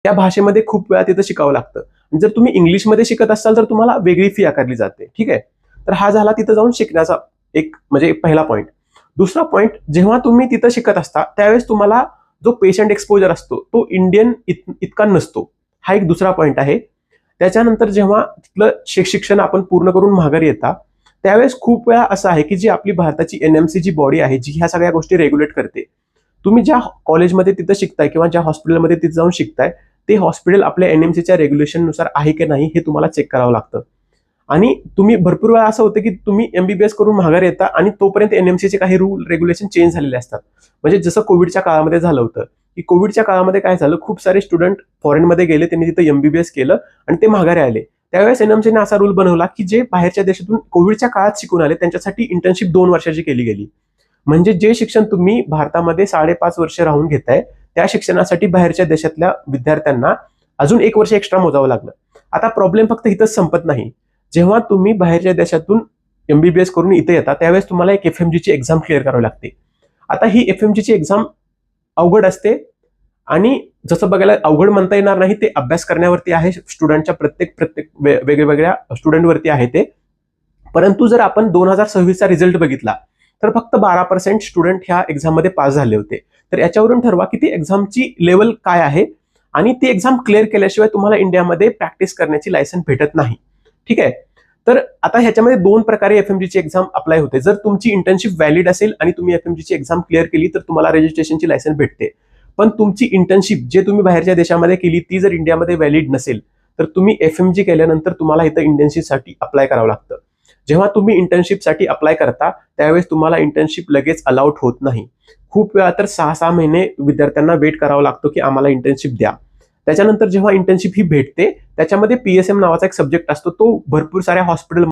त्या भाषेमध्ये खूप वेळा तिथं शिकावं लागतं. आणि जर तुम्ही इंग्लिशमध्ये शिकत असाल तर तुम्हाला वेगळी फी आकारली जाते. ठीक आहे. तर हा झाला तिथं जाऊन शिकण्याचा एक म्हणजे पहिला पॉईंट. दुसरा पॉईंट, जेव्हा तुम्ही तिथं शिकत असता त्यावेळेस तुम्हाला जो पेशंट एक्सपोजर असतो तो इंडियन इतका नसतो. हा एक दुसरा पॉईंट आहे. त्याच्यानंतर जेव्हा तिथलं शिक्षण आपण पूर्ण करून माघारी येता त्यावेळेस खूप वेळा असं आहे की जी आपली भारताची एनएमसी जी बॉडी आहे जी ह्या सगळ्या गोष्टी रेग्युलेट करते, तुम्ही ज्या कॉलेजमध्ये तिथं शिकताय किंवा ज्या हॉस्पिटलमध्ये तिथं जाऊन शिकताय ते हॉस्पिटल आपल्या एनएमसीच्या रेग्युलेशननुसार आहे की नाही हे तुम्हाला चेक करावं लागतं. आणि तुम्ही भरपूर वेळा असं होतं की तुम्ही एमबीबीएस करून माघार येता आणि तोपर्यंत एनएमसीचे काही रूल रेग्युलेशन चेंज झालेले असतात. म्हणजे जसं कोविडच्या काळामध्ये झालं होतं की कोविडच्या काळामध्ये काय झालं, खूप सारे स्टुडंट फॉरेनमध्ये गेले, त्यांनी तिथं एमबीबीएस केलं आणि ते माघारी आले. त्यावेळेस एनएमसीने असा रूल बनवला की जे बाहेरच्या देशातून कोविडच्या काळात शिकून आले त्यांच्यासाठी इंटर्नशिप 2 वर्षाची केली गेली. म्हणजे जे शिक्षण तुम्ही भारतामध्ये 5.5 वर्ष राहून घेताय त्या शिक्षणासाठी बाहेरच्या देशातल्या विद्यार्थ्यांना अजून 1 वर्ष एक्स्ट्रा मोजावं लागलं. आता प्रॉब्लेम फक्त इथंच संपत नाही. जेव्हा तुम्ही बाहेरच्या देशातून एमबीबीएस करून इथे येता त्यावेळेस तुम्हाला एक एफएमजीची एक्झाम क्लिअर करावी लागते. आता ही एफएमजीची एक्झाम अवघड असते आणि जसं बघायला अवघड म्हणता येणार नाही, ते अभ्यास करण्यावरती आहे, स्टुडंटच्या प्रत्येक वेगवेगळ्या स्टुडंटवरती आहे ते. परंतु जर आपण 2026चा रिझल्ट बघितला तर फक्त 12% स्टुडंट ह्या एक्झाममध्ये पास झाले होते. तर याच्यावरून ठरवा की ती एक्झामची लेवल काय आहे आणि ती एक्झाम क्लिअर केल्याशिवाय तुम्हाला इंडियामध्ये प्रॅक्टिस करण्याची लायसन भेटत नाही. ठीक आहे. तर आता ह्याच्यामध्ये 2 प्रकारे एफएमजीची एक्झाम अप्लाय होते. जर तुमची इंटर्नशिप व्हॅलिड असेल आणि तुम्ही एफएमजीची एक्झाम क्लिअर केली तर तुम्हाला रजिस्ट्रेशनची लायसन भेटते. पण तुमची इंटर्नशिप जे तुम्ही बाहेरच्या देशामध्ये केली ती जर इंडियामध्ये व्हॅलिड नसेल तर तुम्ही एफएमजी केल्यानंतर तुम्हाला इथं इंटर्नशिपसाठी अप्लाय करावं लागतं. जेव्हा तुम्ही इंटर्नशिपसाठी अप्लाय करता त्यावेळेस तुम्हाला इंटर्नशिप लगेच अलाउड होत नाही. खूप वेळा तर 6-6 महिने विद्यार्थ्यांना वेट करावं लागतो की आम्हाला इंटर्नशिप द्या. त्याच्यानंतर जेव्हा इंटर्नशिप ही भेटते त्याच्यामध्ये पीएसएम नावाचा एक सब्जेक्ट असतो, तो भरपूर साऱ्या हॉस्पिटल